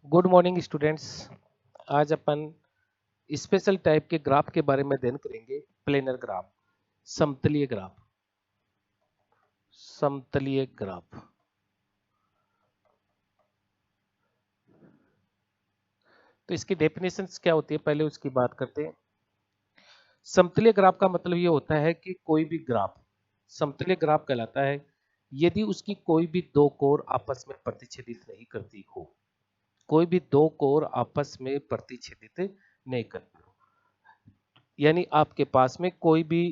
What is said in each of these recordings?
Good morning students. आज अपन special type के ग्राफ के बारे में अध्ययन करेंगे। प्लेनर ग्राफ, समतलीय ग्राफ। समतलीय ग्राफ तो इसकी डेफिनेशंस क्या होती है, पहले उसकी बात करते हैं। समतलीय ग्राफ का मतलब ये होता है कि कोई भी ग्राफ समतलीय ग्राफ कहलाता है यदि उसकी कोई भी दो कोर आपस में प्रतिच्छेदित नहीं करती हो। कोई भी दो कोर आपस में प्रतिच्छेदित नहीं करती हो, यानी आपके पास में कोई भी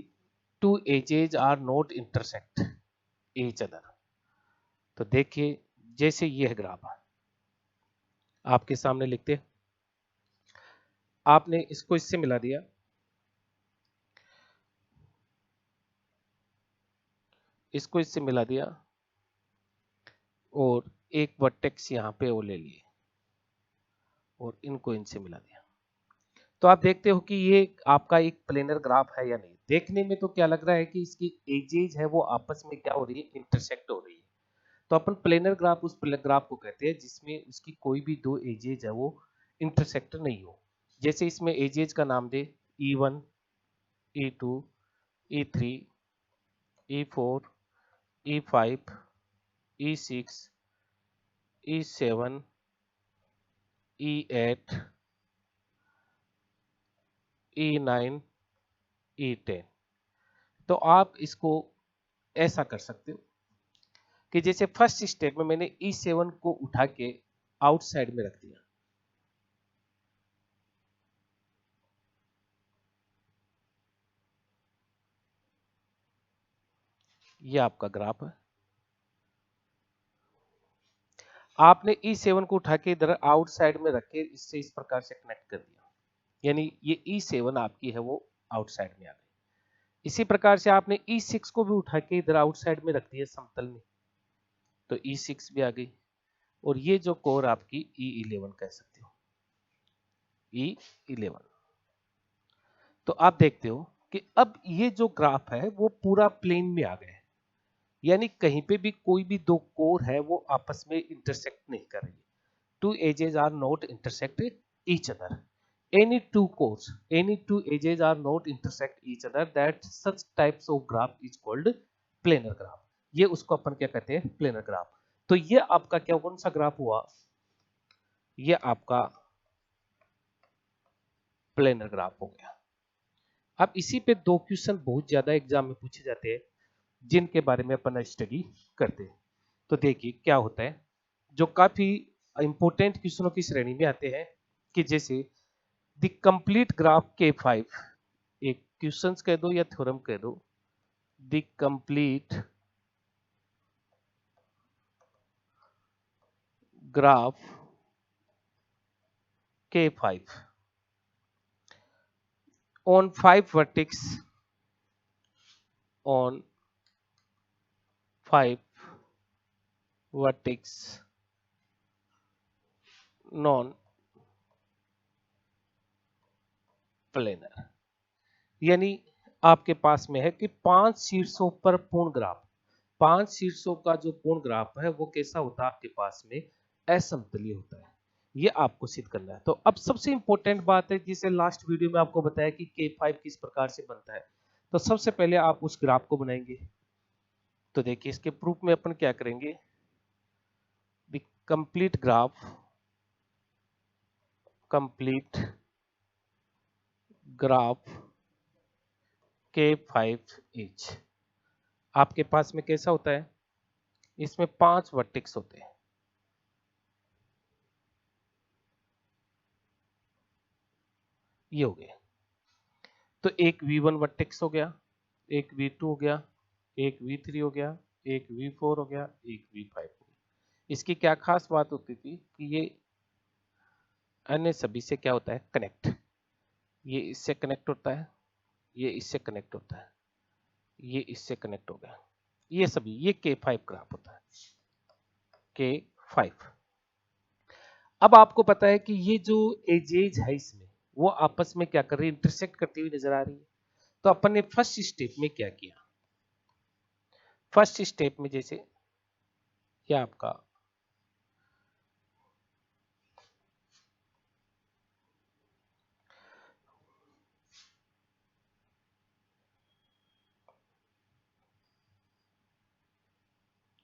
two edges are not intersect each other. तो देखिए, जैसे यह ग्राफ आपके सामने लिखते हैं, आपने इसको इससे मिला दिया, इसको इससे मिला दिया और एक वर्टेक्स यहां पे वो ले लिए और इनको इनसे मिला दिया। तो आप देखते हो कि ये आपका एक प्लेनर ग्राफ है या नहीं। देखने में तो क्या लग रहा है कि इसकी एजेज है वो आपस में क्या हो रही है, इंटरसेक्ट हो रही है। तो अपन प्लेनर ग्राफ उस ग्राफ को कहते हैं जिसमें उसकी कोई भी दो एजेज है वो इंटरसेक्ट नहीं हो। जैसे इसमें एजेज का नाम दे E1, E2, E3, E4, E5, E6, E7, E8, E9, E10। तो आप इसको ऐसा कर सकते हो कि जैसे फर्स्ट स्टेप में मैंने E7 को उठा के आउटसाइड में रख दिया। ये आपका ग्राफ है। आपने E7 को उठा के इधर आउटसाइड में रख के इससे इस प्रकार से कनेक्ट कर दिया, यानी ये E7 आपकी है वो आउटसाइड में आ गई। इसी प्रकार से आपने E6 को भी उठा के इधर आउटसाइड में रख दिया समतल में, तो E6 भी आ गई। और ये जो कोर आपकी E11 कह सकते हो, E11। तो आप देखते हो कि अब ये जो ग्राफ है वो पूरा प्लेन में आ गया है, यानी कहीं पे भी कोई भी दो कोर है वो आपस में इंटरसेक्ट नहीं कर रही है। Two edges are not intersect each other. Any two edges are not intersect each other. That such types of graph is called planar graph. ये उसको अपन क्या कहते हैं, प्लेनर ग्राफ। तो ये आपका क्या कौन सा ग्राफ हुआ, ये आपका प्लेनर ग्राफ हो गया। अब इसी पे दो क्वेश्चन बहुत ज्यादा एग्जाम में पूछे जाते हैं जिनके बारे में अपन स्टडी करते हैं। तो देखिए क्या होता है, जो काफी इंपॉर्टेंट क्वेश्चनों की श्रेणी में आते हैं कि जैसे द कंप्लीट ग्राफ K5, एक क्वेश्चंस कह दो या थ्योरम कह दो, the complete graph K5 on 5 vertex on 5 vertex non planar. यानी आपके पास में है कि 5 शीर्षों पर पूर्ण ग्राफ, 5 शीर्षों का जो पूर्ण ग्राफ है वो कैसा होता है आपके पास में, असमतलीय होता है। ये आपको सिद्ध करना है। तो अब सबसे इंपॉर्टेंट बात है जिसे लास्ट वीडियो में आपको बताया कि K5 किस प्रकार से बनता है। तो सबसे पहले आप उस ग्राफ को बनाएंगे। तो देखिए इसके प्रूफ में अपन क्या करेंगे, the complete graph, complete graph K5 is, आपके पास में कैसा होता है, इसमें 5 वर्टेक्स होते हैं। ये हो गए। तो एक V1 वर्टेक्स हो गया, एक V2 हो गया, एक V3 हो गया, एक V4 हो गया, एक V5 हो गया। इसकी क्या खास बात होती थी कि ये अन्य सभी से क्या होता है, कनेक्ट। ये इससे कनेक्ट होता है, ये इससे कनेक्ट होता है, ये इससे कनेक्ट हो गया, ये सभी, ये K5 ग्राफ होता है, K5। अब आपको पता है कि ये जो एजेज है इसमें वो आपस में क्या कर रही है, इंटरसेक्ट करती हुई नजर आ रही है। तो अपन ने फर्स्ट स्टेप में क्या किया, फर्स्ट स्टेप में जैसे क्या आपका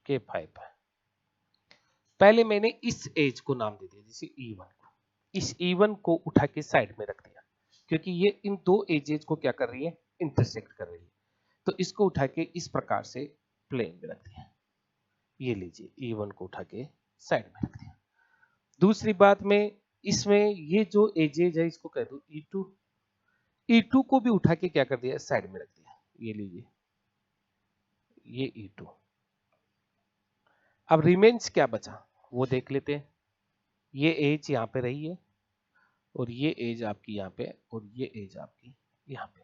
K5 है। पहले मैंने इस एज को नाम दे दिया, जैसे E1 को, इस E1 को उठा के साइड में रख दिया, क्योंकि ये इन दो एजेस को क्या कर रही है, इंटरसेक्ट कर रही है। तो इसको उठा के इस प्रकार से प्लेन में रख दिया। ये लीजिए, E1 को उठा के साइड में रख दिया। दूसरी बात में इसमें ये जो एजेज है इसको कह दो E2, E2 को भी उठा के क्या कर दिया, साइड में रख दिया। ये लीजिए, ये E2। अब रिमेन्स क्या बचा वो देख लेते हैं। ये एज यहाँ पे रही है, और ये एज आपकी यहाँ पे, और ये एज आपकी यहाँ पे।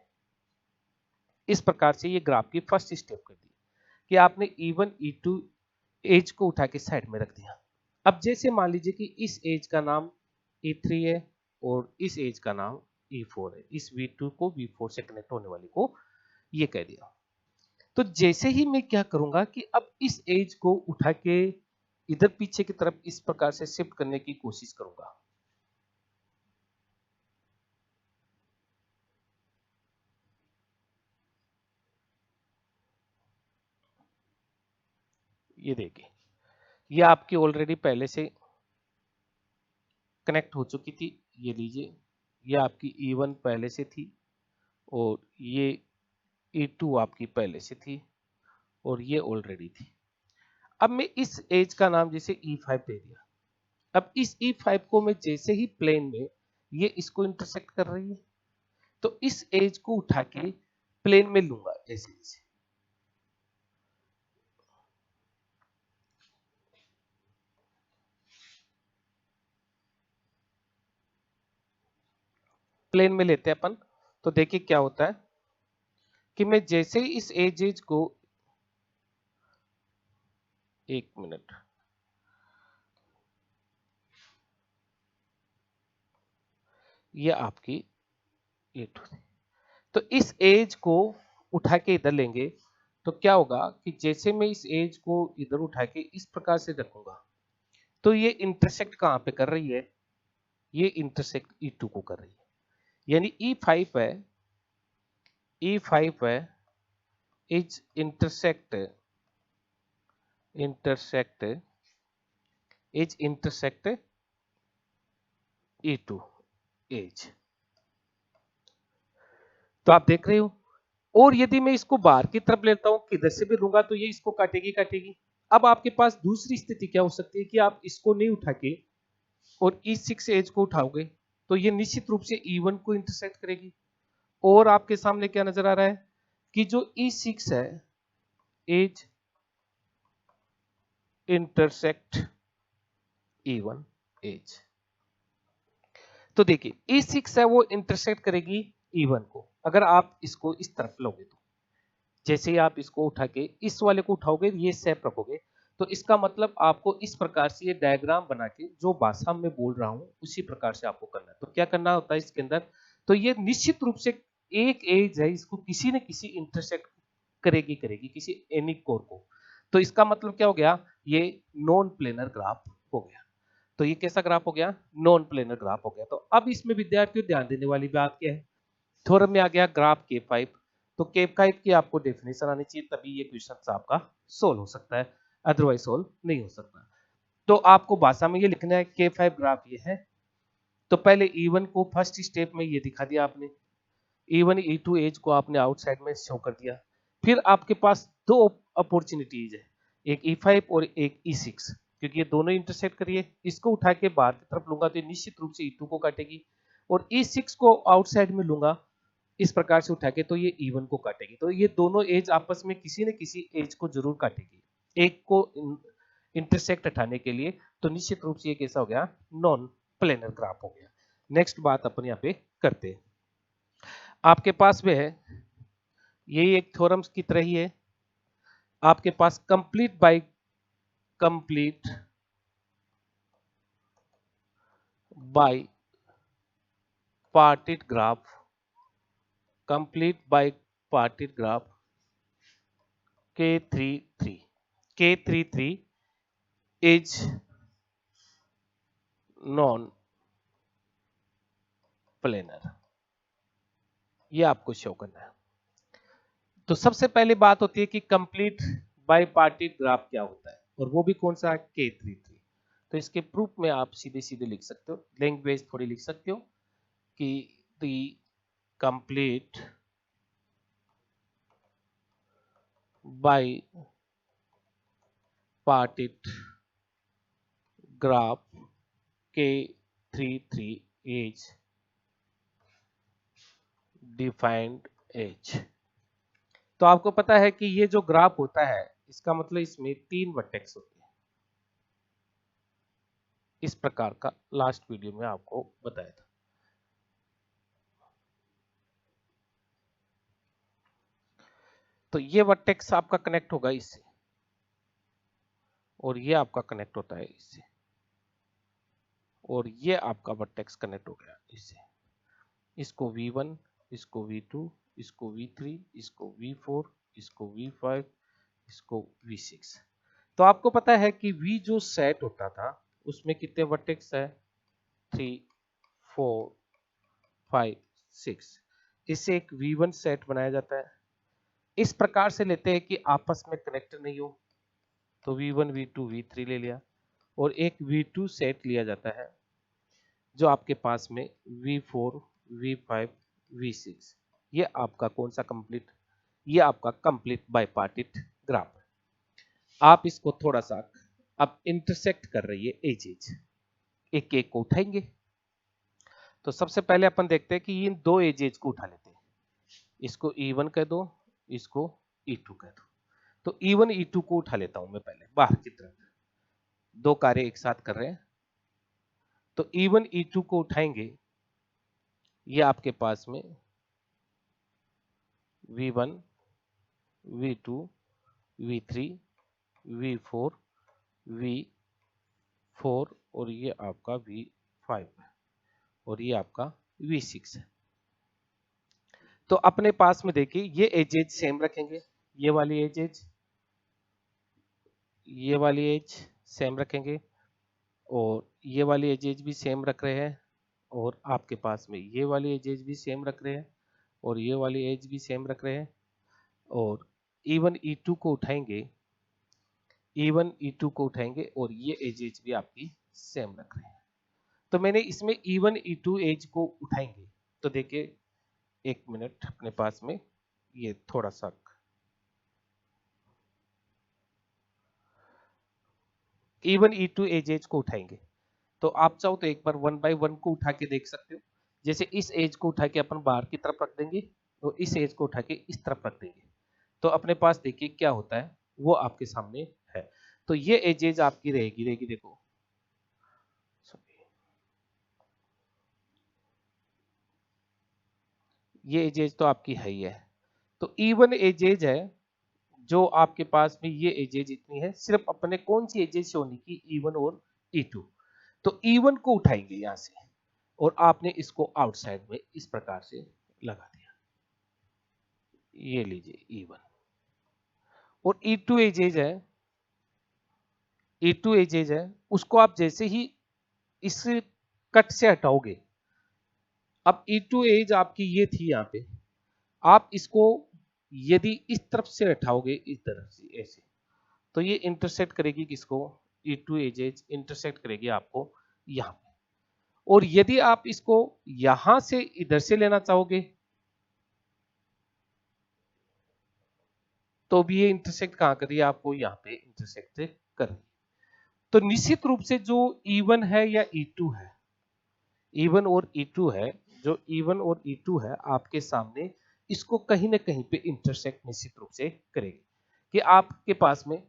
इस प्रकार से ये ग्राफ की फर्स्ट स्टेप कर दी कि आपने E1 E2 एज को उठा के साइड में रख दिया। अब जैसे मान लीजिए कि इस एज का नाम E3 है और इस एज का नाम E4 है, इस V2 को V4 से कनेक्ट होने वाली को ये कह दिया। तो जैसे ही मैं क्या करूंगा कि अब इस एज को उठा के इधर पीछे की तरफ इस प्रकार से शिफ्ट करने की कोशिश करूंगा। ये देखिए, ये आपकी ऑलरेडी पहले से कनेक्ट हो चुकी थी। ये लीजिए, ये आपकी E1 पहले से थी, और ये E2 आपकी पहले से थी, और ये ऑलरेडी थी। अब मैं इस एज का नाम जैसे E5 दे दिया। अब इस E5 को मैं जैसे ही प्लेन में ये इसको इंटरसेक्ट कर रही है, तो इस एज को उठा के प्लेन में लूंगा ऐसे ऐसे। प्लेन में लेते हैं अपन, तो देखिए क्या होता है कि मैं जैसे ही इस एज को, एक मिनट, ये आपकी E2, तो इस एज को उठा के इधर लेंगे, तो क्या होगा कि जैसे मैं इस एज को इधर उठा के इस प्रकार से रखूंगा, तो ये इंटरसेक्ट कहां पे कर रही है, ये इंटरसेक्ट E2 को कर रही है। यानी E5 है, E5 है, इज इंटरसेक्ट E2 एज। तो आप देख रहे हो, और यदि मैं इसको बाहर की तरफ लेता हूं, किधर से भी लूंगा, तो ये इसको काटेगी काटेगी। अब आपके पास दूसरी स्थिति क्या हो सकती है कि आप इसको नहीं उठा के और E6 एज को उठाओगे, तो ये निश्चित रूप से E1 को इंटरसेक्ट करेगी। और आपके सामने क्या नजर आ रहा है कि जो E6 है, एज इंटरसेक्ट E1 एज। तो देखिए E6 है वो इंटरसेक्ट करेगी E1 को, अगर आप इसको इस तरफ लोगे तो। जैसे ही आप इसको उठा के इस वाले को उठाओगे, ये सेप रखोगे, तो इसका मतलब आपको इस प्रकार से ये डायग्राम बना के जो भाषा में बोल रहा हूं उसी प्रकार से आपको करना है। तो क्या करना होता है इसके अंदर, तो ये निश्चित रूप से एक एज है, इसको किसी न किसी इंटरसेक्ट करेगी करेगी किसी एनी कोर को। तो इसका मतलब क्या हो गया, ये नॉन प्लेनर ग्राफ हो गया। तो ये कैसा ग्राफ हो गया, नॉन प्लेनर ग्राफ हो गया। तो अब इसमें विद्यार्थियों ध्यान देने वाली बात क्या है, थ्योरम में आ गया ग्राफ K5, तो K5 की आपको डेफिनेशन आनी चाहिए, तभी ये क्वेश्चन आपका सोल्व हो सकता है, अदरवाइज सोल्व नहीं हो सकता। तो आपको भाषा में ये लिखना है K5 ग्राफ ये है। तो पहले E1 को फर्स्ट स्टेप में ये दिखा दिया आपने, E1 E2 एज को आपने आउटसाइड में शो कर दिया। फिर आपके पास दो अपॉर्चुनिटीज है, एक E5 और एक E6, क्योंकि ये दोनों इंटरसेक्ट करिए। इसको उठा के बाहर की तरफ लूंगा तो ये निश्चित रूप से E2 को काटेगी, और E6 को आउटसाइड में लूंगा इस प्रकार से उठा के, तो ये E1 को काटेगी। तो ये दोनों एज आपस में किसी न किसी एज को जरूर काटेगी, एक को इंटरसेक्ट हटाने के लिए। तो निश्चित रूप से ये कैसा हो गया, नॉन प्लेनर ग्राफ हो गया। नेक्स्ट बात अपन यहाँ पे करते हैं, आपके पास में है यही एक थ्योरम्स की तरह ही है, आपके पास complete bipartite graph, complete bipartite graph K33 is non planar, ये आपको शो करना है। तो सबसे पहले बात होती है कि कंप्लीट बाईपार्टिट ग्राफ क्या होता है, और वो भी कौन सा, K33। तो इसके प्रूफ में आप सीधे सीधे लिख सकते हो, लैंग्वेज थोड़ी लिख सकते हो कि the complete bipartite graph K33 is defined as। तो आपको पता है कि ये जो ग्राफ होता है, इसका मतलब इसमें 3 वर्टेक्स होते हैं, इस प्रकार का लास्ट वीडियो में आपको बताया था। तो ये वर्टेक्स आपका कनेक्ट होगा इससे, और ये आपका कनेक्ट होता है इससे, और ये आपका वर्टेक्स कनेक्ट हो गया इससे। इसको V1, इसको V2, इसको V3, इसको V4, इसको V5, इसको V6। तो आपको पता है कि V जो सेट होता था उसमें कितने वर्टेक्स है, 3, 4, 5, 6। इससे एक V1 सेट बनाया जाता है। इस प्रकार से लेते हैं कि आपस में कनेक्ट नहीं हो, तो V1, V2, V3 ले लिया, और एक V2 सेट लिया जाता है जो आपके पास में V4, V5, V6। ये आपका कौन सा कंप्लीट, ये आपका कंप्लीट बाईपार्टिट ग्राफ है। आप इसको थोड़ा सा अब इंटरसेक्ट कर रही है एजेज, एक एक को उठाएंगे। तो सबसे पहले अपन देखते हैं कि इन दो एजेज को उठा लेते हैं, इसको E1 कह दो, इसको E2 कह दो। तो E1, E2 को उठा लेता हूं मैं पहले बाहर की तरफ, दो कार्य एक साथ कर रहे हैं। तो E1, E2 को उठाएंगे, ये आपके पास में V1, V2, V3, V4, V4, और ये आपका V5 है, और ये आपका V6 है। तो अपने पास में देखिए ये एजेज सेम रखेंगे, ये वाली एजेज, ये वाली एज सेम रखेंगे, और ये वाली एजेज भी सेम रख रहे हैं, और आपके पास में ये वाली एजेज भी सेम रख रहे हैं, और ये वाली एज भी सेम रख रहे हैं। और E1, E2 को उठाएंगे, E1, E2 को उठाएंगे, और ये एजेज भी आपकी सेम रख रहे हैं। तो मैंने इसमें E1, E2 एज को उठाएंगे, तो देखिए एक मिनट, अपने पास में ये थोड़ा सा E1, E2 एजेज को उठाएंगे। तो आप चाहो तो एक बार 1 बाय 1 को उठा के देख सकते हो। जैसे इस एज को उठा के अपन बाहर की तरफ रख देंगे, तो इस एज को उठा के इस तरफ रख देंगे, तो अपने पास देखिए क्या होता है, वो आपके सामने है। तो ये एजेज आपकी रहेगी देखो, ये एजेज तो आपकी है ही है। तो E1 एजेज है जो आपके पास में, ये एजेज इतनी है, सिर्फ अपने कौन सी एजेज होनी की, E1 और E2। तो E1 को उठाएंगे यहां से, और आपने इसको आउटसाइड में इस प्रकार से लगा दिया, ये लीजिए E1। और E2 एजेज है, E2 एजेज है, उसको आप जैसे ही इस कट से हटाओगे, अब E2 एज आपकी ये थी यहां पे, आप इसको यदि इस तरफ से हटाओगे, इस तरफ से ऐसे, तो ये इंटरसेक्ट करेगी किसको, E2 एजेज इंटरसेक्ट करेगी आपको यहां पे। और यदि आप इसको यहां से इधर से लेना चाहोगे, तो भी ये इंटरसेक्ट कहां कर रही है, आपको यहां पे इंटरसेक्ट कर रही है। तो निश्चित रूप से जो E1 है या E2 है, E1 और E2 है, जो E1 और E2 है आपके सामने, इसको कहीं ना कहीं पे इंटरसेक्ट निश्चित रूप से करेगी, कि आपके पास में,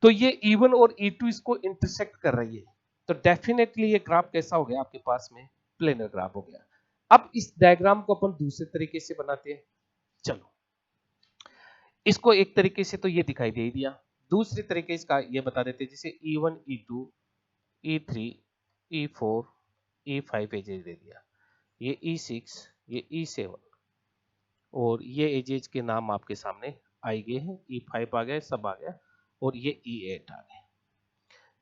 तो ये E1 और E2 इसको इंटरसेक्ट कर रही है। तो डेफिनेटली ये ग्राफ कैसा हो गया आपके पास में, प्लेनर ग्राफ हो गया। अब इस डायग्राम को अपन दूसरे तरीके से बनाते हैं। चलो, इसको एक तरीके से तो ये दिखाई दे दिया, दूसरे तरीके इसका ये बता देते हैं, जैसे E1, E2, E3, E4, E5 edges दे दिया, ये E6, ये E7, और ये एजेज के नाम आपके सामने आई गए हैं, E5 आ गया, सब आ गया, और ये E8 आ गया।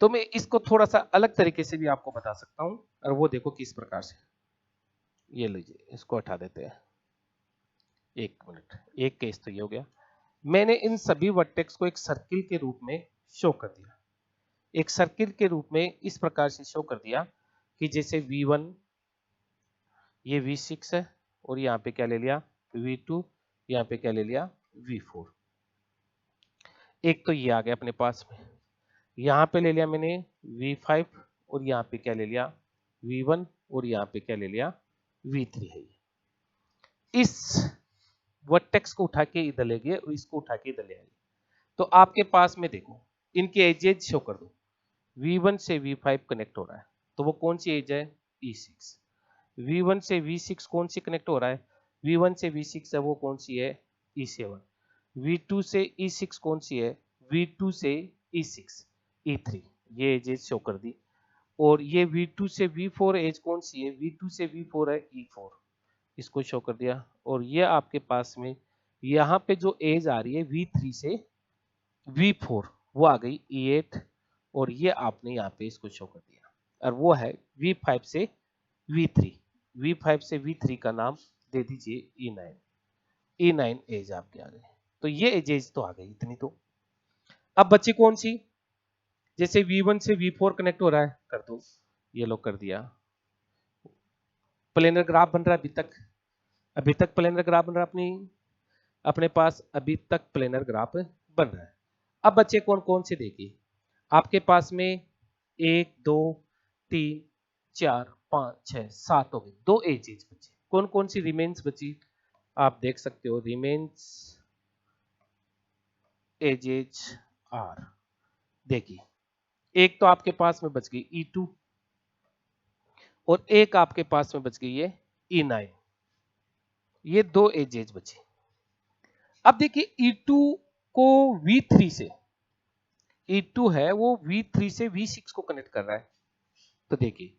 तो मैं इसको थोड़ा सा अलग तरीके से भी आपको बता सकता हूं, और वो देखो किस प्रकार से। ये लीजिए, इसको हटा देते हैं, एक मिनट, एक केस तो ये हो गया। मैंने इन सभी वर्टेक्स को एक सर्किल के रूप में शो कर दिया, एक सर्किल के रूप में इस प्रकार से शो कर दिया कि जैसे V1 ये V6 है और यहाँ पे क्या ले लिया V2, यहाँ पे क्या ले लिया V4। एक तो ये आ गया अपने पास में, यहाँ पे ले लिया मैंने V5 और यहाँ पे क्या ले लिया V1 और यहाँ पे क्या ले लिया V3 है। इस वर्टेक्स को उठा के इधर ले गए और इसको उठा के इधर ले आए। तो आपके पास में देखो इनके एजेज शो कर दो, V1 से V5 कनेक्ट हो रहा है तो वो कौन सी एज है E6। V1 से V6 कौन सी कनेक्ट हो रहा है, V1 से V6 है वो कौन सी है E7। V2 से E6 कौन सी है, V2 से E6 E3। ये एजेज शो कर दी। और ये V2 से V4 एज कौन सी है, V2 से V4 है E4, इसको शो कर दिया। और ये आपके पास में यहाँ पे जो एज आ रही है V3 से V4 वो आ गई E8 और ये आपने यहाँ पे इसको शो कर दिया। और वो है V5 से V3, V5 से V3 का नाम दे दीजिए E9। E9 एज आपके आ गए। तो ये एजेज तो आ गई इतनी। तो अब बच्ची कौन सी, जैसे V1 से V4 कनेक्ट हो रहा है कर दो, ये लो कर दिया। प्लेनर ग्राफ बन रहा है अभी तक प्लेनर ग्राफ बन रहा है अपने पास अभी तक प्लेनर ग्राफ बन रहा है। अब बच्चे कौन कौन से देखिए आपके पास में 1 2 3 4 5 6 7 हो गए, 2 एजेस बचे। कौन कौन सी रिमेन्स बची आप देख सकते हो, रिमेन्स एजेज आर। देखिए एक तो आपके पास में बच गई E2 और एक आपके पास में बच गई है E9, ये 2 एजेज बचे। अब देखिए E2 को V3 से, E2 है वो V3 से V6 को कनेक्ट कर रहा है। तो देखिए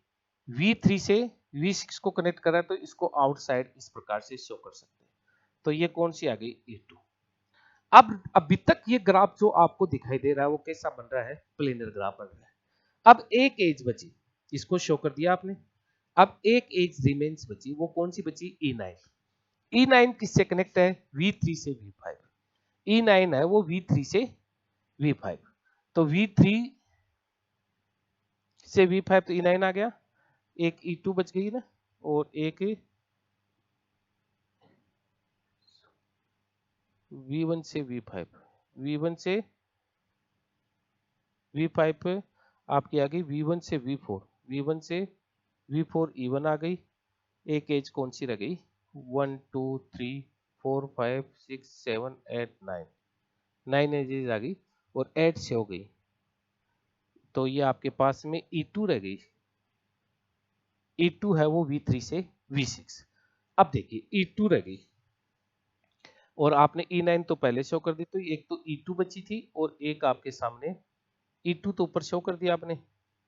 V3 से V6 को कनेक्ट कर रहा है तो इसको आउटसाइड इस प्रकार से शो कर सकते हैं। तो ये कौन सी आ गई E2। अब अभी तक ये ग्राफ जो आपको दिखाई दे रहा है वो कैसा बन रहा है, प्लेनर ग्राफ बन रहा है। अब एक एज बची, इसको शो कर दिया आपने। अब एक एज रिमेन्स बची, वो कौन सी बची E9। E9 किससे कनेक्ट है, V3 से V5। E9 है वो V3 से V5, तो V3 से V5 तो E9 आ गया, एक E2 बच गई ना और एक V1 से V5, V1 से V5 आपकी आ गई V1 से V4, V1 से V4 E1 आ गई। एक एज कौन सी रह गई 1 2 3 4 5 6 7 8 9, 9 एजेस आ गई और 8 से हो गई। तो ये आपके पास में E2 रह गई, E2 है वो V3 से V6। अब देखिए E2 रह गई और आपने E9 तो पहले शो कर दी, तो एक तो E2 बची थी और एक आपके सामने E2 तो ऊपर शो कर दिया आपने।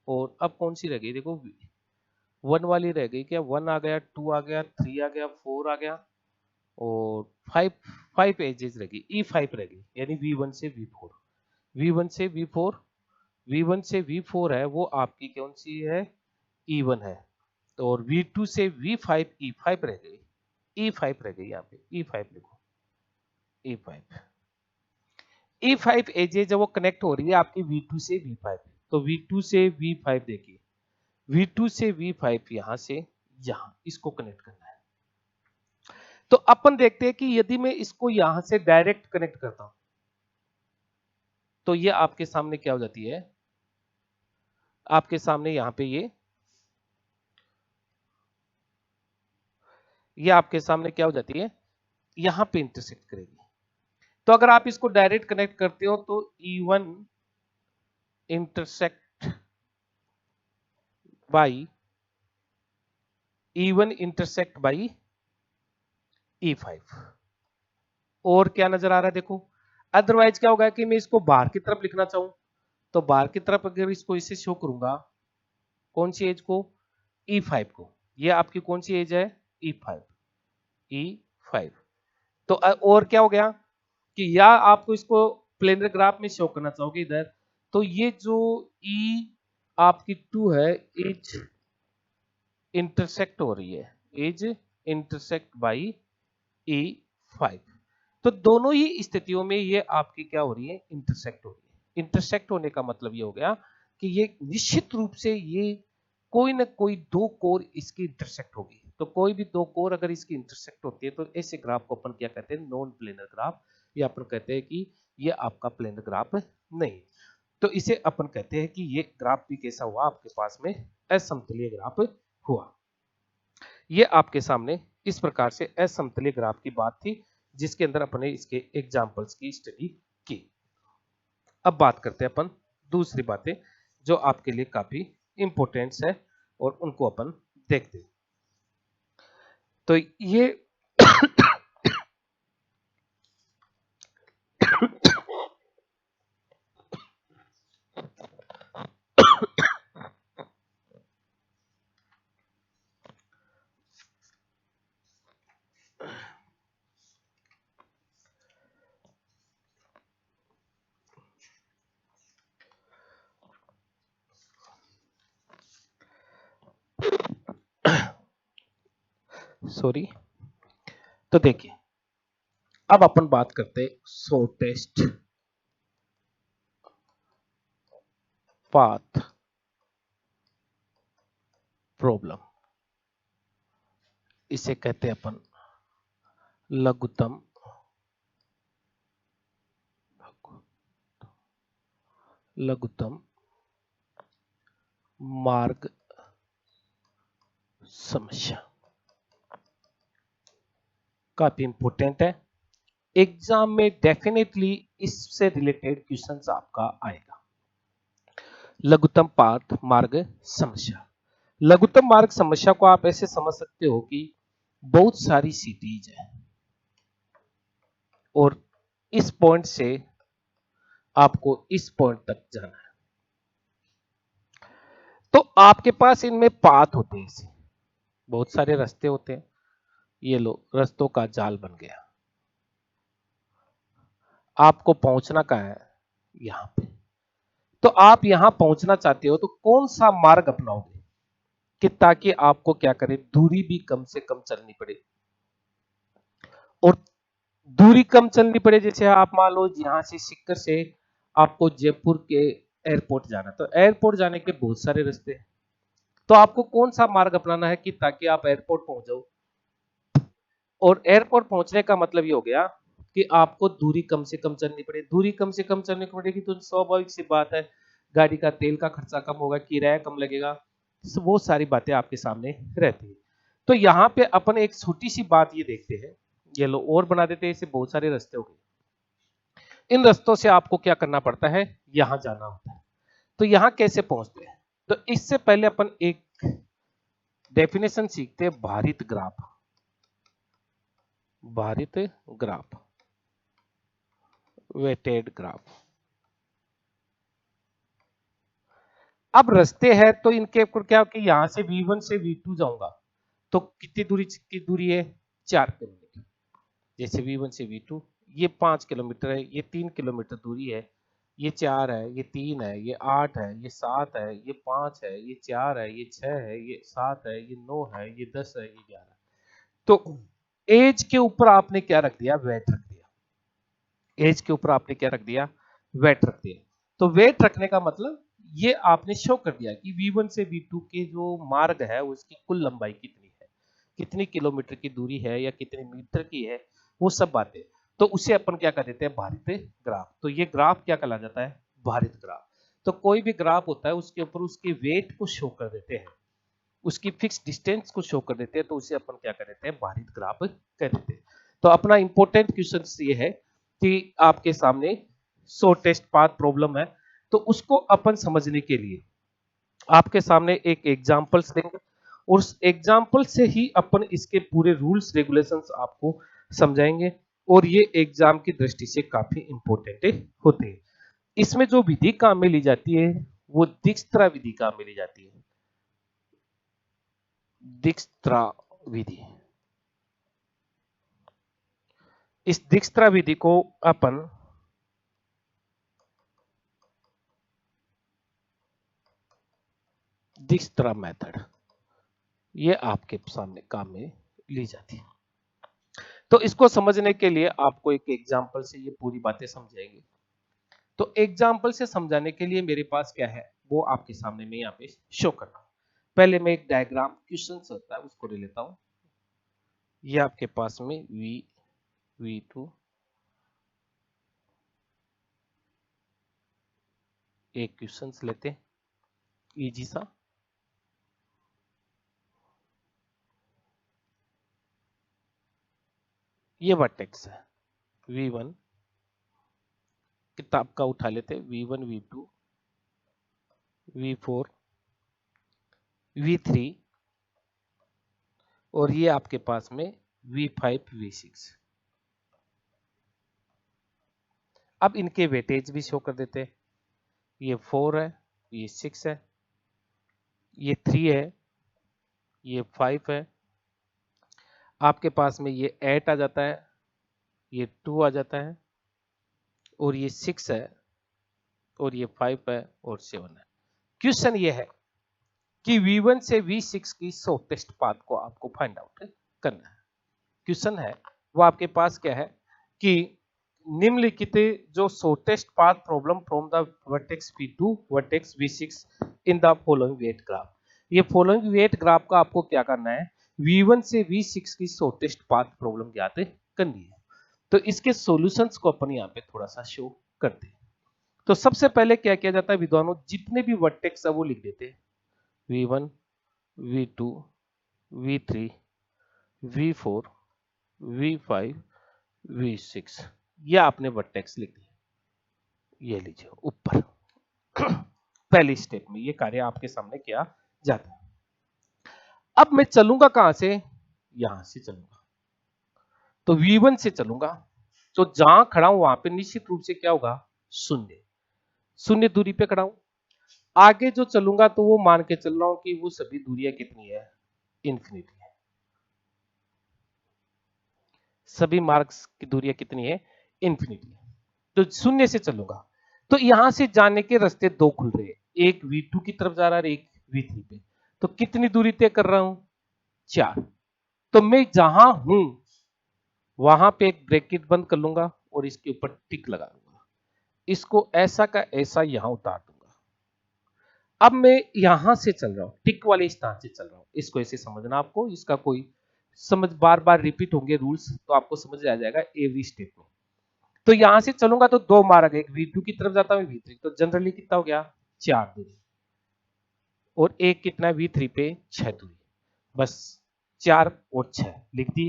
और अब कौन सी रह गई, देखो 1 वाली रह गई क्या, 1 आ गया, 2 आ गया, 3 आ गया, 4 आ गया और 5 एजेस रह गई, E5 रह गई, यानी V1 से V4। V1 से V4, V1 से V4 है वो आपकी कौन सी है E1 है। तो और V2 से V5 E5 रह गई, E5 रह गई, यहाँ पे E5 लिखो, E5। E5 एजेस जब वो कनेक्ट हो रही है आपकी V2 से V5, तो V2 से V5 देखिए, V2 से V5 यहां से यहां इसको कनेक्ट करना है। तो अपन देखते हैं कि यदि मैं इसको यहां से डायरेक्ट कनेक्ट करता हूं तो ये आपके सामने क्या हो जाती है, आपके सामने यहां पे ये आपके सामने क्या हो जाती है, यहां पे इंटरसेक्ट करेगी। तो अगर आप इसको डायरेक्ट कनेक्ट करते हो तो E1 intersect by E1 intersect by E5। और क्या नजर आ रहा है देखो, अदरवाइज क्या होगा कि मैं इसको बाहर की तरफ लिखना चाहूं तो बाहर की तरफ अगर इसको इसे शो करूंगा, कौन सी एज को E5 को, ये आपकी कौन सी एज है E5, E5। तो और क्या हो गया कि या आपको इसको प्लेनर ग्राफ में शो करना चाहोगे इधर, तो ये जो E आपकी 2 है एज इंटरसेक्ट हो रही है, एज इंटरसेक्ट बाई E5। तो दोनों ही स्थितियों में ये आपकी क्या हो रही है, इंटरसेक्ट हो रही है। इंटरसेक्ट होने का मतलब ये हो गया कि ये निश्चित रूप से ये कोई ना कोई दो कोर इसकी इंटरसेक्ट होगी। तो कोई भी दो कोर अगर इसकी इंटरसेक्ट होती है तो ऐसे ग्राफ को अपन क्या कहते हैं, नॉन प्लेनर ग्राफ, या अपन कहते हैं कि ये आपका प्लेनर ग्राफ नहीं। तो इसे अपन कहते हैं कि ये ग्राफ भी कैसा हुआ आपके पास में, असमतलीय ग्राफ हुआ। ये आपके सामने इस प्रकार से असमतलीय ग्राफ की बात थी, जिसके अंदर अपने इसके एग्जांपल्स की स्टडी की। अब बात करते हैं अपन दूसरी बातें जो आपके लिए काफी इंपॉर्टेंट है और उनको अपन देखते हैं। तो ये सॉरी, तो देखिए अब अपन बात करते हैं शॉर्टेस्ट पाथ प्रॉब्लम। इसे कहते हैं अपन लघुत्तम मार्ग समस्या। काफी इंपॉर्टेंट है, एग्जाम में डेफिनेटली इससे रिलेटेड क्वेश्चंस आपका आएगा। लघुत्तम पाथ मार्ग समस्या। लघुत्तम मार्ग समस्या को आप ऐसे समझ सकते हो कि बहुत सारी सिटीज है और इस पॉइंट से आपको इस पॉइंट तक जाना है, तो आपके पास इनमें पाथ होते हैं, ऐसे बहुत सारे रास्ते होते हैं। ये लो रास्तों का जाल बन गया। आपको पहुंचना कहाँ है, यहां पे। तो आप यहां पहुंचना चाहते हो तो कौन सा मार्ग अपनाओगे कि ताकि आपको क्या करे, दूरी भी कम से कम चलनी पड़े। और दूरी कम चलनी पड़े, जैसे आप मान लो यहां से सीकर से आपको जयपुर के एयरपोर्ट जाना, तो एयरपोर्ट जाने के बहुत सारे रास्ते हैं। तो आपको कौन सा मार्ग अपनाना है कि ताकि आप एयरपोर्ट पहुंच जाओ। और एयरपोर्ट पहुंचने का मतलब ये हो गया कि आपको दूरी कम से कम चलनी पड़े। दूरी कम से कम चलनी पड़ेगी तो स्वाभाविक सी बात है, गाड़ी का तेल का खर्चा कम होगा, किराया कम लगेगा, वो सारी बातें आपके सामने रहती है। तो यहाँ पे अपन एक छोटी सी बात ये देखते हैं, ये लो और बना देते हैं, इसे बहुत सारे रास्ते हो गए। इन रास्तों से आपको क्या करना पड़ता है, यहां जाना होता है। तो यहां कैसे पहुंचते हैं, तो इससे पहले अपन एक डेफिनेशन सीखते हैं, भारित ग्राफ। भारित ग्राफ, वेटेड ग्राफ। अब रास्ते हैं तो इनके ऊपर क्या कि यहां से V1 से V2 जाऊंगा तो कितनी दूरी की दूरी है, 4 किलोमीटर। जैसे V1 से V2 ये 5 किलोमीटर है, ये 3 किलोमीटर दूरी है, ये 4 है, ये 3 है, ये 8 है, ये 7 है, ये 5 है, ये 4 है, ये 6 है, ये 7 है, ये 9 है, ये 10 है, ये 11। तो एज के ऊपर आपने क्या रख दिया, वेट रख दिया। एज के ऊपर आपने क्या रख दिया, वेट रख दिया। तो वेट रखने का मतलब ये आपने शो कर दिया कि V1 से V2 के जो मार्ग है उसकी कुल लंबाई कितनी है, कितनी किलोमीटर की दूरी है या कितने मीटर की है, वो सब बातें। तो उसे अपन क्या कर देते हैं, भारित ग्राफ। तो ये ग्राफ क्या कहला जाता है, भारित ग्राफ। तो कोई भी ग्राफ होता है उसके ऊपर उसके वेट को शो कर देते हैं, उसकी फिक्स डिस्टेंस को शो कर देते हैं, तो उसे अपन क्या कर देते हैं, भारित ग्राफ कह देते हैं। तो अपना इंपॉर्टेंट क्वेश्चन ये है कि आपके सामने शॉर्टेस्ट पाथ प्रॉब्लम है, तो उसको अपन समझने के लिए आपके सामने एक एग्जांपल्स देंगे, उस एग्जांपल से ही अपन इसके पूरे रूल्स रेगुलेशंस आपको समझाएंगे। और ये एग्जाम की दृष्टि से काफी इंपॉर्टेंट होते हैं। इसमें जो विधि काम में ली जाती है वो दिक्स्त्रा विधि काम में ली जाती है। दिक्स्त्रा विधि, इस दिक्स्त्रा विधि को अपन दिक्स्त्रा मेथड, ये आपके सामने काम में ली जाती है। तो इसको समझने के लिए आपको एक एग्जांपल से ये पूरी बातें समझाएंगे। तो एग्जांपल से समझाने के लिए मेरे पास क्या है वो आपके सामने मैं यहाँ पे शो कर रहा हूँ। पहले मैं एक डायग्राम क्वेश्चन होता है उसको ले लेता हूँ। ये आपके पास में V2 एक क्वेश्चन लेते इजी सा। ये वर्टेक्स है V1, किताब का उठा लेते V1 V2 V4 V3 और ये आपके पास में V5 V6। अब इनके वेटेज भी शो कर देते हैं। ये 4 है, ये 6 है, ये 3 है, ये 5 है, आपके पास में ये 8 आ जाता है, ये 2 आ जाता है और ये 6 है और ये 5 है और 7 है। क्वेश्चन ये है कि V1 से V6 की शॉर्टेस्ट पाथ को आपको फाइंड आउट करना है। क्वेश्चन है वो आपके पास क्या है कि निम्नलिखित जो shortest path problem from the vertex V2 vertex V6 in the following weight graph. ये फॉलोइंग वेट ग्राफ का आपको क्या करना है, V1 से V6 की शॉर्टेस्ट पाथ प्रॉब्लम ज्ञात करनी है। तो इसके सॉल्यूशंस को अपन यहाँ पे थोड़ा सा शो करते हैं। तो सबसे पहले क्या किया जाता है विद्वानों, जितने भी वर्टेक्स है वो लिख देते हैं V1 V2 V3 V4 V5 V6। ये आपने वर्टेक्स लिख दिया, ये लीजिए ऊपर। पहली स्टेप में ये कार्य आपके सामने किया जाता है। अब मैं चलूंगा कहां से, यहां से चलूंगा, तो V1 से चलूंगा, तो जहां खड़ा हूं वहां पे निश्चित रूप से क्या होगा, शून्य, शून्य दूरी पे खड़ा हूं। आगे जो चलूंगा तो वो मान के चल रहा हूं कि वो सभी दूरियां कितनी है, इंफिनिटी है। सभी मार्क्स की दूरियां कितनी है, इंफिनिटी है। तो शून्य से चलूंगा तो यहां से जाने के रास्ते दो खुल रहे हैं, एक V2 की तरफ जा रहा है, एक V3 पे। तो कितनी दूरी तय कर रहा हूं, 4। तो मैं जहां हूं वहां पे एक ब्रैकेट बंद कर लूंगा और इसके ऊपर टिक लगा दूंगा, इसको ऐसा का ऐसा यहां उतार दूंगा। अब मैं यहां से चल रहा हूं, टिक वाले स्थान से चल रहा हूं, इसको ऐसे समझना आपको, इसका कोई समझ बार बार रिपीट होंगे रूल्स तो आपको समझ आ जाएगा एवरी स्टेप में। तो यहां से चलूंगा तो दो मार्ग, एक V2 की तरफ जाता हूं V3, तो जनरली कितना हो गया, 4 दूरी, और एक कितना V3 पे 6 दूरी, बस 4 और 6 लिख दी।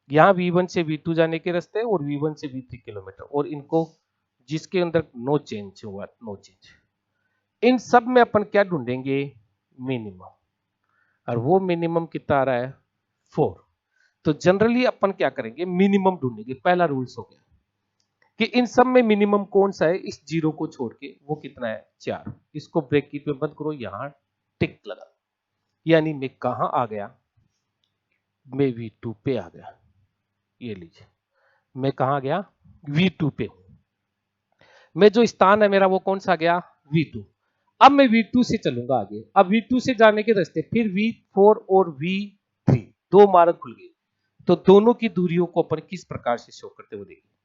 यहाँ V1 से V2 जाने के रास्ते और V1 से V3 किलोमीटर, और इनको जिसके अंदर नो चेंज हुआ, नो चेंज। इन सब में अपन क्या ढूंढेंगे, मिनिमम, और वो मिनिमम कितना आ रहा है, 4। तो जनरली अपन क्या करेंगे, मिनिमम ढूंढेंगे। पहला रूल्स हो गया कि इन सब में मिनिमम कौन सा है, इस जीरो को छोड़ के, वो कितना है, 4। इसको ब्रैकेट में बंद करो, यहां टिक लगा, यानी मैं कहां आ गया, मैं V2 पे आ गया। ये लीजिए मैं कहां गया, V2 पे हूं। मैं जो स्थान है मेरा वो कौन सा गया, V2। अब मैं V2 से चलूंगा आगे। अब V2 से जाने के रास्ते फिर V4 और V3 दो मार्ग खुल गए। तो दोनों की दूरियों को अपन किस प्रकार से शो करते हुए देखेंगे।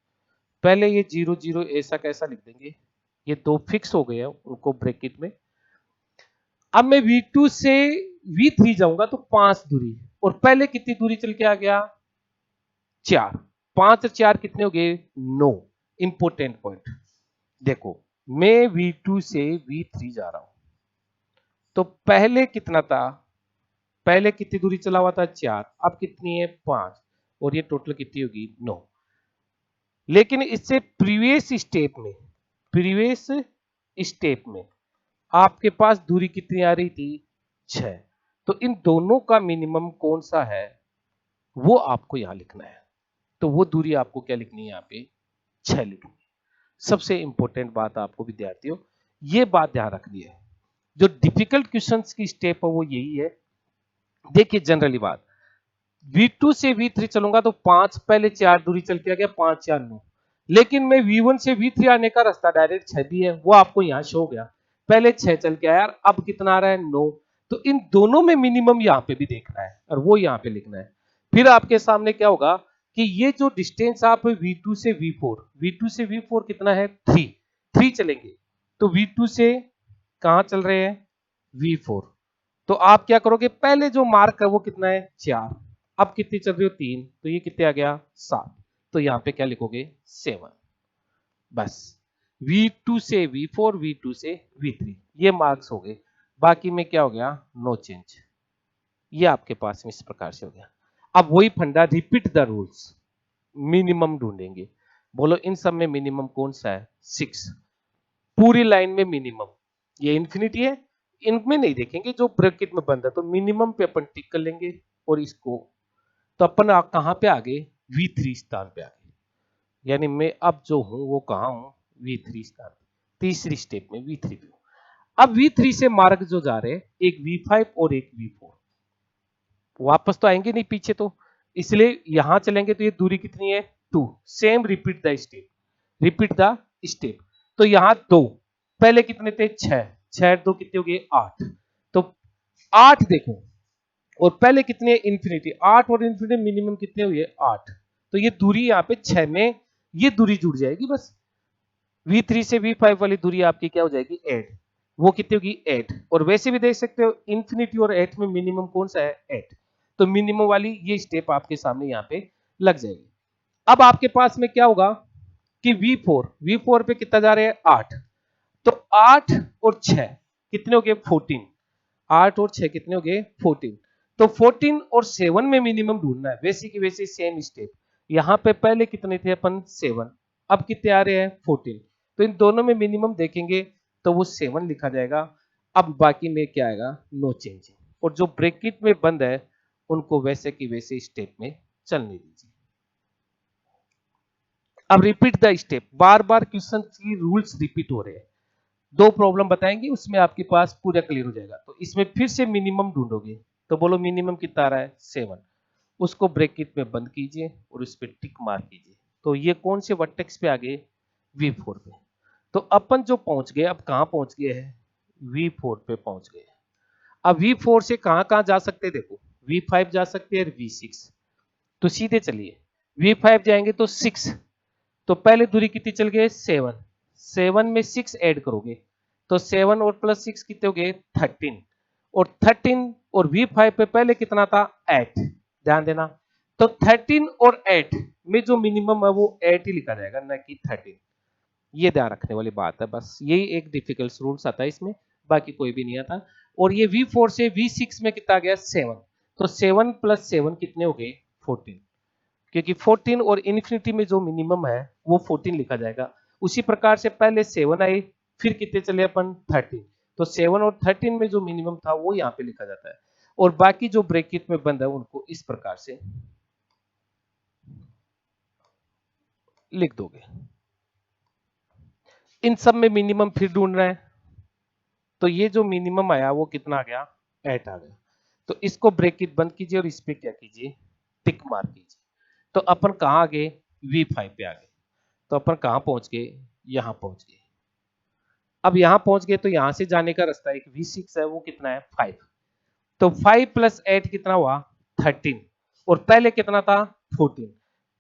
पहले ये 0 0 ऐसा कैसा लिख देंगे, ये दो फिक्स हो गए हैं, उनको ब्रैकेट में। अब मैं V2 से V3 जाऊंगा तो 5 दूरी, और पहले कितनी दूरी चल के आ गया, 4। 5 और 4 कितने हो गए, 9। इंपोर्टेंट पॉइंट देखो, मैं V2 से V3 जा रहा हूं, तो पहले कितना था, पहले कितनी दूरी चला हुआ था, 4, अब कितनी है, 5, और ये टोटल कितनी होगी, 9। लेकिन इससे प्रीवियस स्टेप में आपके पास दूरी कितनी आ रही थी, 6। तो इन दोनों का मिनिमम कौन सा है वो आपको यहां लिखना है। तो वो दूरी आपको क्या लिखनी है, यहाँ पे 6 लिखनी है। सबसे इंपॉर्टेंट बात आपको विद्यार्थियों ये बात ध्यान रखनी है, जो डिफिकल्ट क्वेश्चंस की स्टेप है वो यही है। देखिए जनरली बात, V2 से V3 चलूंगा तो 5, पहले 4 दूरी चल के आ गया, 5 4 9। लेकिन मैं V1 से V3 आने का रास्ता डायरेक्ट 6 भी है, वो आपको यहां शो हो गया। पहले 6 चल के आया, अब कितना आ रहा है, 9। तो इन दोनों में मिनिमम यहां पे भी देखना है और वो यहां पे लिखना है। फिर आपके सामने क्या होगा, कि ये जो डिस्टेंस आप V2 से V4 से V4 कितना है 3 चलेंगे, तो V2 से कहां चल रहे हैं V4, तो आप क्या करोगे पहले जो मार्क है वो कितना है 4, अब कितनी चल रही हो 3, तो ये कितने आ गया 7, तो यहां पे क्या लिखोगे 7, बस V2 से V2 से V3 ये मार्क्स हो गए, बाकी में क्या हो गया नो चेंज, ये आपके पास में इस प्रकार से हो गया। अब वही फंडा रिपीट द रूल्स, मिनिमम ढूंढेंगे, बोलो इन सब में मिनिमम कौन सा है 6, पूरी लाइन में मिनिमम, ये इंफिनिटी है, इनमें नहीं देखेंगे जो ब्रैकेट में बंद है, तो मिनिमम पे अपन टिक कर लेंगे और इसको, तो अपन कहां पे आ गए V3 स्थान पे आ गए, यानी मैं अब जो हूं वो कहां हूं V3 स्थान, तीसरी स्टेप में V3 पे हूं। अब V3 से मार्ग जो जा रहे हैं एक V5 और एक V4, वापस तो आएंगे नहीं पीछे, तो इसलिए यहां चलेंगे, तो ये दूरी कितनी है 2, सेम रिपीट द स्टेप, तो यहां 2, पहले कितने थे 6, 6 2 कितने हो गए 8, तो 8 देखो, और पहले कितने इंफिनिटी 8 और इंफिनिटी मिनिमम कितने हुए 8, तो ये दूरी यहाँ पे 6 में ये दूरी जुड़ जाएगी, बस V3 से V5 वाली दूरी आपकी क्या हो जाएगी 8, वो कितनी होगी 8, और वैसे भी देख सकते हो इंफिनिटी और 8 में मिनिमम कौन सा है 8, तो मिनिमम वाली ये स्टेप आपके सामने यहाँ पे लग जाएगी। अब आपके पास में क्या होगा कि V4 पे कितना जा रहे हैं 8, तो 8 और 6 कितने हो गए 14, 8 और 6 कितने हो गए 14, तो 14 और 7 में मिनिमम ढूंढना है, वैसे की वैसे सेम स्टेप, यहां पे पहले कितने थे अपन 7, अब कितने आ रहे हैं 14, तो इन दोनों में मिनिमम देखेंगे तो वो 7 लिखा जाएगा, अब बाकी में क्या आएगा नो चेंज, और जो ब्रैकेट में बंद है उनको वैसे की वैसे स्टेप में चलने दीजिए। अब repeat the step, bar bar question की रूल्स रिपीट हो रहे हैं, 2 प्रॉब्लम बताएंगे उसमें आपके पास पूरा क्लियर हो जाएगा, तो इसमें फिर से मिनिमम ढूंढोगे, तो बोलो मिनिमम कितना आ रहा है 7, उसको ब्रैकेट में बंद कीजिए और उस पर टिक मार कीजिए, तो ये कौन से वर्टेक्स पे आ गए V4 पे, तो अपन जो पहुंच गए अब कहां पहुंच गए हैं V4 पे पहुंच गए। अब V4 से कहां कहां जा सकते हैं देखो, V5 जा सकते हैं V6, तो सीधे चलिए V5 जाएंगे तो 6, तो पहले दूरी कितनी चल गई 7, 7 में 6 ऐड करोगे तो 7 और प्लस 6 कितने हो गए 13, और 13 और V5 पे पहले कितना था 8, ध्यान देना, तो 13 और 8 में जो मिनिमम है वो 8 ही लिखा जाएगा ना कि 13, ये ध्यान रखने वाली बात है, बस यही एक डिफिकल्ट रूल्स आता है इसमें, बाकी कोई भी नहीं आता। और ये V4 से V6 में कितना गया 7, तो 7 प्लस 7 कितने हो गए 14, क्योंकि 14 और इन्फिनिटी में जो मिनिमम है वो 14 लिखा जाएगा, उसी प्रकार से पहले 7 आए फिर कितने चले अपन 13, तो 7 और 13 में जो मिनिमम था वो यहाँ पे लिखा जाता है, और बाकी जो ब्रैकेट में बंद है उनको इस प्रकार से लिख दोगे। इन सब में मिनिमम फिर ढूंढना है, तो ये जो मिनिमम आया वो कितना आ गया 8 आ गया, तो इसको ब्रैकेट बंद कीजिए और इस पे क्या कीजिए टिक मार कीजिए, तो अपन कहाँ आ गए V5 पे आ गए, तो अपन कहां पहुंच गए यहां पहुंच गए। अब यहां पहुंच गए तो यहां से जाने का रास्ता एक V6 है वो कितना है 5, तो 5 प्लस 8 कितना हुआ 13, और पहले कितना था 14,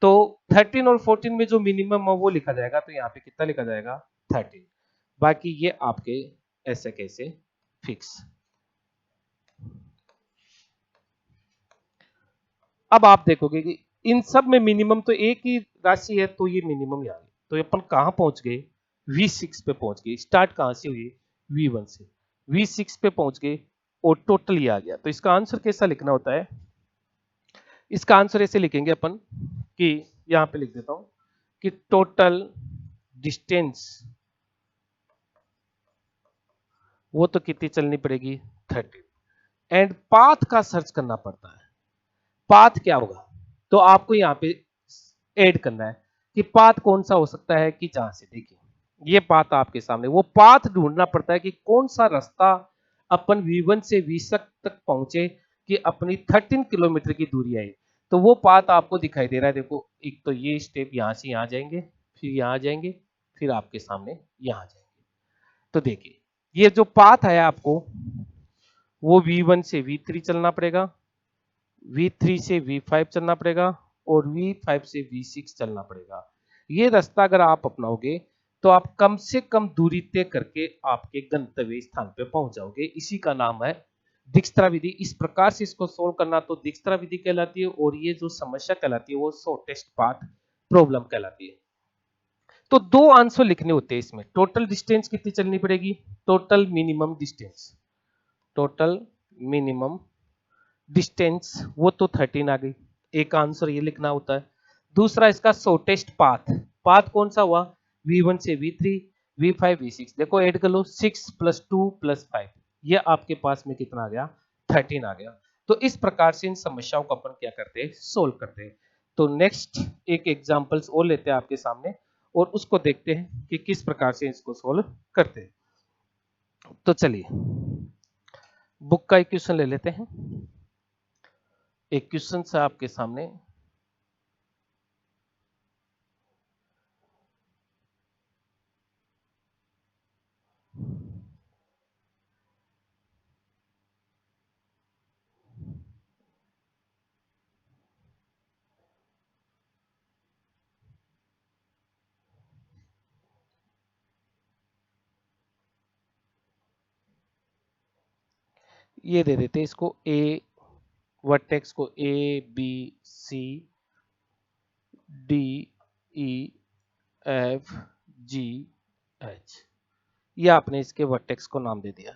तो 13 और 14 में जो मिनिमम है वो लिखा जाएगा, तो यहाँ पे कितना लिखा जाएगा 13, बाकी ये आपके ऐसे कैसे फिक्स। अब आप देखोगे कि इन सब में मिनिमम तो एक ही राशि है, तो ये मिनिमम यहाँ, तो अपन कहां पहुंच गए V6 पे पहुंच गए, स्टार्ट कहां से हुई V1 से, V6 पे पहुंच गए और टोटल ये आ गया, तो इसका आंसर कैसा लिखना होता है, इसका आंसर ऐसे लिखेंगे अपन कि यहां पे लिख देता हूं कि टोटल डिस्टेंस वो तो कितनी चलनी पड़ेगी 13, एंड पाथ का सर्च करना पड़ता है, पाथ क्या होगा, तो आपको यहाँ पे ऐड करना है कि पाथ कौन सा हो सकता है, कि जहां से देखिए ये पाथ आपके सामने, वो पाथ ढूंढना पड़ता है कि कौन सा रास्ता अपन V1 से V6 तक पहुंचे कि अपनी 13 किलोमीटर की दूरी आई, तो वो पाथ आपको दिखाई दे रहा है, देखो एक तो ये स्टेप यहां से यहां जाएंगे फिर यहां जाएंगे फिर आपके सामने यहां जाएंगे, तो देखिए ये जो पाथ है आपको वो V1 से V3 चलना पड़ेगा, V3 से V5 चलना पड़ेगा, और V5 से V6 चलना पड़ेगा। ये रास्ता अगर आप अपनाओगे तो आप कम से कम दूरी तय करके आपके गंतव्य स्थान पे पहुंच जाओगे। इसी का नाम है दिक्स्त्रा विधि। इस प्रकार से इसको सोल्व करना तो दिक्स्त्रा विधि कहलाती है, और ये जो समस्या कहलाती है वो शॉर्टेस्ट पाथ प्रॉब्लम कहलाती है। तो दो आंसर लिखने होते हैं इसमें। टोटल डिस्टेंस कितनी चलनी पड़ेगी, total minimum distance, total minimum distance वो तो 13 आ गई, एक आंसर ये लिखना होता है। दूसरा इसका शॉर्टेस्ट पाथ, पाथ कौन सा हुआ, V1 से V3, V5 V6, देखो ऐड कर लो, 6 + 2 + 5, ये आपके पास में कितना आ गया, 13 आ गया। तो इस प्रकार से इन समस्याओं को अपन क्या करते हैं, सोल्व करते हैं। तो नेक्स्ट एक एग्जांपल्स और लेते हैं आपके सामने और उसको देखते हैं कि किस प्रकार से इसको सोल्व करते हैं। तो चलिए बुक का एक क्वेश्चन ले लेते हैं। एक क्वेश्चन है आपके सामने, ये दे देते इसको ए, वर्टेक्स को ABCDEFGH, ये आपने इसके वर्टेक्स को नाम दे दिया।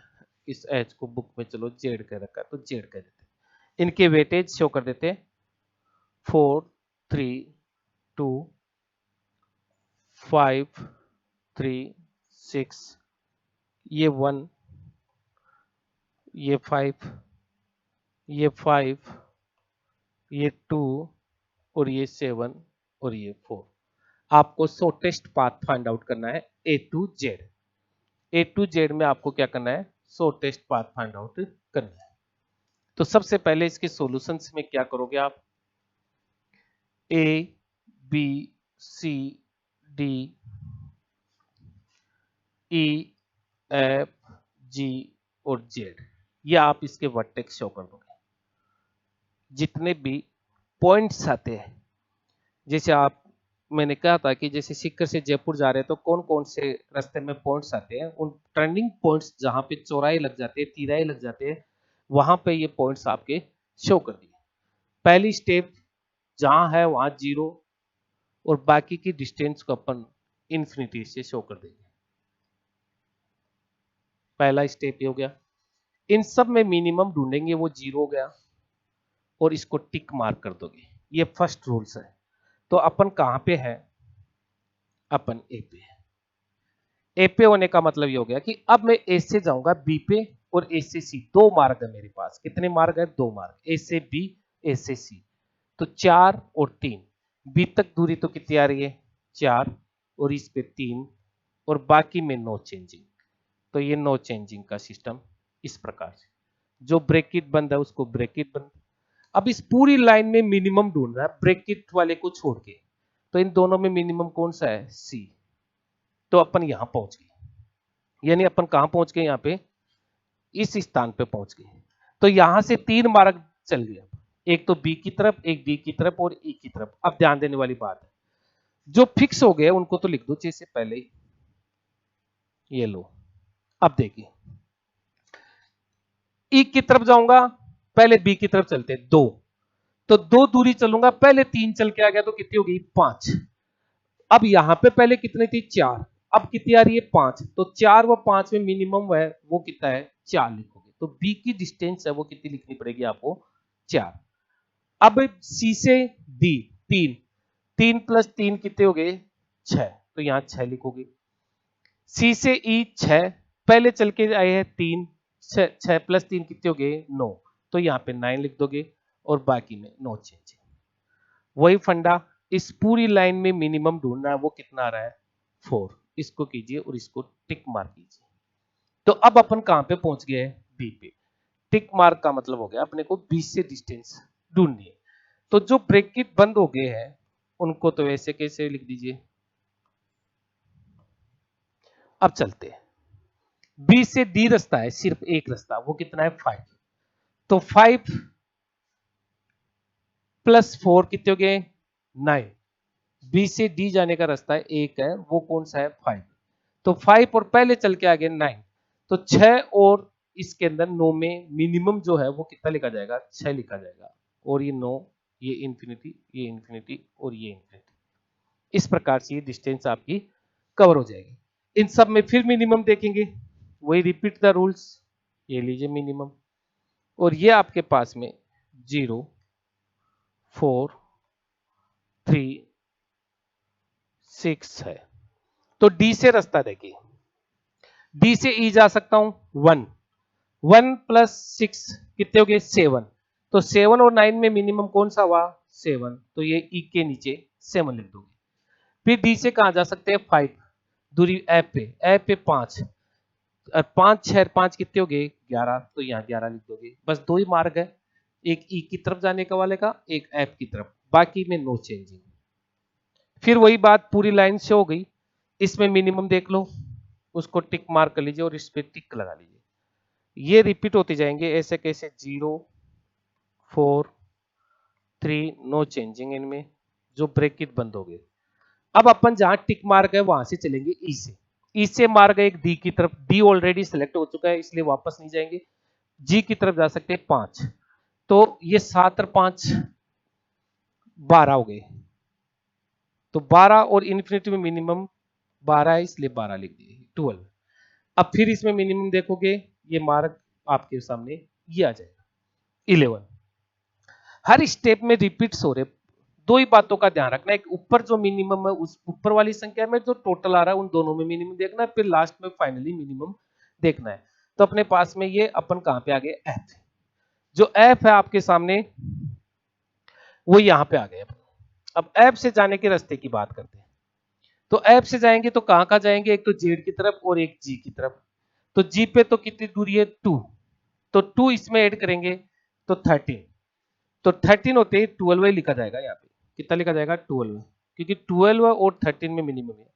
इस एच को बुक में चलो जेड कर रखा है तो जेड कर देते। इनके वेटेज शो कर देते 4 3 2 5 3 6, ये 1, ये 5, ये 5, ये 2 और ये 7 और ये 4। आपको शॉर्टेस्ट पाथ फाइंड आउट करना है A to Z। A to Z में आपको क्या करना है, शॉर्टेस्ट पाथ फाइंड आउट करना है। तो सबसे पहले इसके सॉल्यूशंस में क्या करोगे आप, A B C D E F G और Z, ये आप इसके वर्टेक्स शो कर दोगे। जितने भी पॉइंट्स आते हैं, जैसे आप, मैंने कहा था कि जैसे सीकर से जयपुर जा रहे हैं तो कौन कौन से रास्ते में पॉइंट्स आते हैं, उन टर्निंग पॉइंट्स जहां पे चौराहे लग जाते हैं, तिराहे लग जाते हैं, वहां पे ये पॉइंट्स आपके शो कर दिए। पहली स्टेप जहां है वहां 0 और बाकी की डिस्टेंस को अपन इन्फिनिटी से शो कर देंगे। पहला स्टेप ये हो गया। इन सब में मिनिमम ढूंढेंगे, वो 0 हो गया और इसको टिक मार्क कर दोगे। ये फर्स्ट रूल्स है। तो अपन कहां पे है, अपन ए पे है। ए पे होने का मतलब ये हो गया कि अब मैं ए से जाऊंगा बी पे और ए से सी, दो मार्ग है मेरे पास। कितने मार्ग है, दो मार्ग, ए से बी, ए से सी। तो 4 और 3, बी तक दूरी तो कितनी आ रही है, 4 और इस पे 3 और बाकी में नो चेंजिंग। तो ये नो चेंजिंग का सिस्टम इस प्रकार से, जो ब्रैकेट बंद है उसको ब्रैकेट बंद। अब इस पूरी लाइन में मिनिमम ढूंढना है ब्रैकेट वाले को छोड़ के, तो इन दोनों में मिनिमम कौन सा है, सी। तो अपन यहां पहुंच गए, यानी अपन कहां पहुंच गए, यहां पे इस स्थान पे पहुंच गए। तो यहां से 3 मार्ग चल गया, एक तो बी की तरफ, एक डी की तरफ और ई की तरफ। अब ध्यान देने वाली बात है, जो फिक्स हो गए उनको तो लिख दो जैसे पहले ही, ये लो। अब देखिए ई की तरफ जाऊंगा, पहले बी की तरफ चलते 2, तो 2 दूरी चलूंगा, पहले 3 चल के आ गया तो कितनी हो गई, 5। अब यहां पे पहले कितनी थी, 4, अब कितनी आ रही है, 5। तो 4 व 5 में मिनिमम है वो कितना है, 4 लिखोगे। तो बी की डिस्टेंस है वो कितनी लिखनी पड़ेगी आपको, 4। अब सी से डी 3, 3 + 3 कितने हो गए, 6, तो यहां 6 लिखोगे। सी से ई 6, पहले चल के आए हैं 3, 6 + 3 कितने हो गए, 9, तो यहाँ पे 9 लिख दोगे और बाकी में नो चेंज। वही फंडा, इस पूरी लाइन में मिनिमम ढूंढना है, वो कितना आ रहा है, 4। इसको कीजिए और इसको टिक मार्क कीजिए। तो अब अपन कहां पे पहुंच गए हैं, बी पे। टिक मार्क का मतलब हो गया अपने को बी से डिस्टेंस ढूंढनी है। तो जो ब्रैकेट बंद हो गए हैं उनको तो ऐसे कैसे लिख दीजिए। अब चलते हैं, बी से डी रास्ता है, सिर्फ एक रास्ता, वो कितना है, 5। तो 5 + 4 कितने हो गए, 9, बी से डी जाने का रास्ता है एक है, वो कौन सा है 5, तो 5 और पहले चल के आगे 9, तो 6 और इसके अंदर 9 में मिनिमम जो है वो कितना लिखा जाएगा 6 लिखा जाएगा, और ये 9, ये इंफिनिटी, ये इंफिनिटी और ये इंफिनिटी, इस प्रकार से ये डिस्टेंस आपकी कवर हो जाएगी। इन सब में फिर मिनिमम देखेंगे, वही रिपीट द रूल्स, ये लीजिए मिनिमम, और ये आपके पास में 0 4 3 6 है। तो डी से रास्ता देखिए, डी से ई जा सकता हूं 1, 1 प्लस 6 कितने हो गए 7, तो 7 और 9 में मिनिमम कौन सा हुआ 7, तो ये ई के नीचे 7 लिख दोगे। फिर डी से कहां जा सकते हैं 5, दूरी एफ पे 5, और 5 6 5 कितने हो गए 11, तो यहाँ 11 लिख दोगे। बस दो ही मार्ग है, एक ई की तरफ जाने का वाले का, एक एफ की तरफ, बाकी में नो चेंजिंग। फिर वही बात पूरी लाइन से हो गई, इसमें मिनिमम देख लो, उसको टिक मार्क कर लीजिए और इस पे टिक लगा लीजिए, ये रिपीट होते जाएंगे ऐसे कैसे 0 4 3 नो चेंजिंग, इनमें जो ब्रैकेट बंद हो गए। अब अपन जहां टिक मार्क है वहां से चलेंगे ई से, ई से मार्ग एक डी की तरफ, डी ऑलरेडी सिलेक्ट हो चुका है इसलिए वापस नहीं जाएंगे, जी की तरफ जा सकते हैं 5, तो ये 7 और 5 12 हो गए, तो 12 और इन्फिनिटी में मिनिमम 12 है इसलिए 12 लिख दिए 12। अब फिर इसमें मिनिमम देखोगे, ये मार्क आपके सामने ये आ जाएगा 11। हर स्टेप में रिपीट्स हो रहे, दो ही बातों का ध्यान रखना, एक ऊपर जो मिनिमम है उस ऊपर वाली संख्या में जो टोटल आ रहा है उन दोनों में मिनिमम देखना है, फिर लास्ट में फाइनली मिनिमम देखना है। तो अपने पास में ये अपन कहां पे आ गए एफ, जो एफ है आपके सामने वो यहां पे आ गए। अब एफ से जाने के रास्ते की बात करते हैं, तो एफ से जाएंगे तो कहां कहां जाएंगे, एक तो जेड की तरफ और एक जी की तरफ, तो जी पे तो कितनी दूरी है 2, तो 2 इसमें ऐड करेंगे तो 13, तो 13 होते ही 12 लिखा जाएगा, यहाँ पे कितना लिखा जाएगा 12, क्योंकि 12 और 13 में मिनिमम है,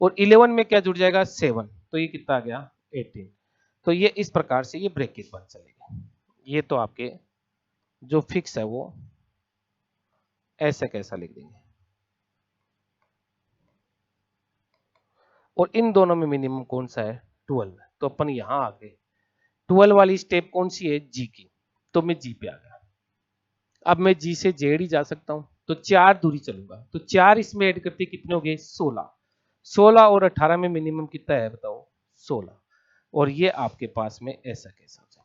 और 11 में क्या जुड़ जाएगा 7, तो ये कितना आ गया 18। तो ये इस प्रकार से ये ब्रैकेट बन चलेगा, ये तो आपके जो फिक्स है वो ऐसा कैसा लिख देंगे, और इन दोनों में मिनिमम कौन सा है 12, तो अपन यहां आ गए, 12 वाली स्टेप कौन सी है जी की, तो मैं जी पे आ गया। अब मैं जी से जेड ही जा सकता हूं, तो 4 दूरी चलूंगा, तो 4 इसमें ऐड करते कितने हो गए 16, 16 और 18 में मिनिमम कितना है बताओ 16, और ये आपके पास में ऐसा कैसा हो जाएगा।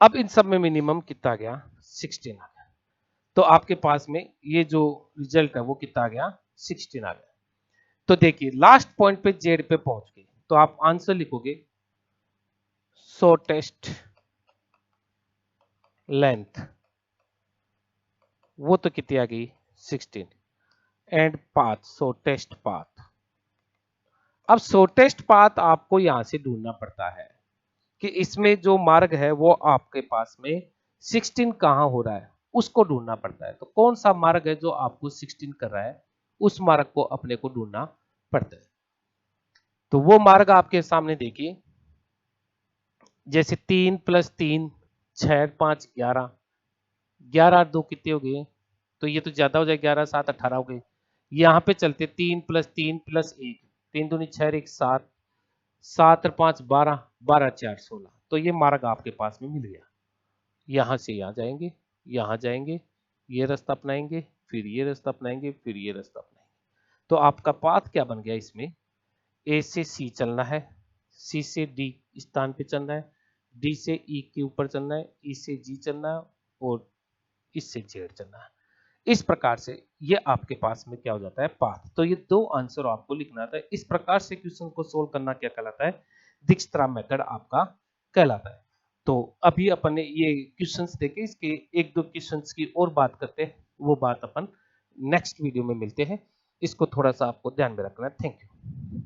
अब इन सब में मिनिमम कितना आ गया 16 आ गया, तो आपके पास में ये जो रिजल्ट है वो कितना आ गया 16 आ गया। तो देखिए लास्ट पॉइंट पे जेड पे पहुंच गए, तो आप आंसर लिखोगे शॉर्टेस्ट लेंथ, वो तो कितनी आ गई 16, एंड पाथ शॉर्टेस्ट पाथ। अब शॉर्टेस्ट पाथ आपको यहां से ढूंढना पड़ता है कि इसमें जो मार्ग है वो आपके पास में 16 कहां हो रहा है, उसको ढूंढना पड़ता है। तो कौन सा मार्ग है जो आपको 16 कर रहा है, उस मार्ग को अपने को ढूंढना पड़ता है। तो वो मार्ग आपके सामने देखिए, जैसे 3 + 3 6 5 11, 11 2 कितने हो गए, तो ये तो ज्यादा हो जाए 11 7 18 हो गए। यहाँ पे चलते 3 + 3 + 1, 3 दूनी 6 1 7, 7 और 5 12, 12 4 16, तो ये मार्ग आपके पास में मिल गया। यहाँ से यहाँ जाएंगे, यहाँ जाएंगे, ये रास्ता अपनाएंगे, फिर ये रास्ता अपनाएंगे, फिर ये रास्ता अपनाएंगे, तो आपका पाथ क्या बन गया, इसमें ए से सी चलना है, सी से डी स्थान पे चलना है, डी से ई के ऊपर चलना है, ई से जी चलना है, और इससे जेड चलना है। इस प्रकार से ये आपके पास में क्या हो जाता है पाथ। तो ये दो आंसर आपको लिखना था। इस प्रकार से क्वेश्चन को सोल्व करना क्या कहलाता है, दिक्स्ट्रा मेथड आपका कहलाता है। तो अभी अपन ने ये क्वेश्चंस देखे, इसके एक दो क्वेश्चंस की और बात करते हैं, वो बात अपन नेक्स्ट वीडियो में मिलते हैं। इसको थोड़ा सा आपको ध्यान में रखना है। Thank you.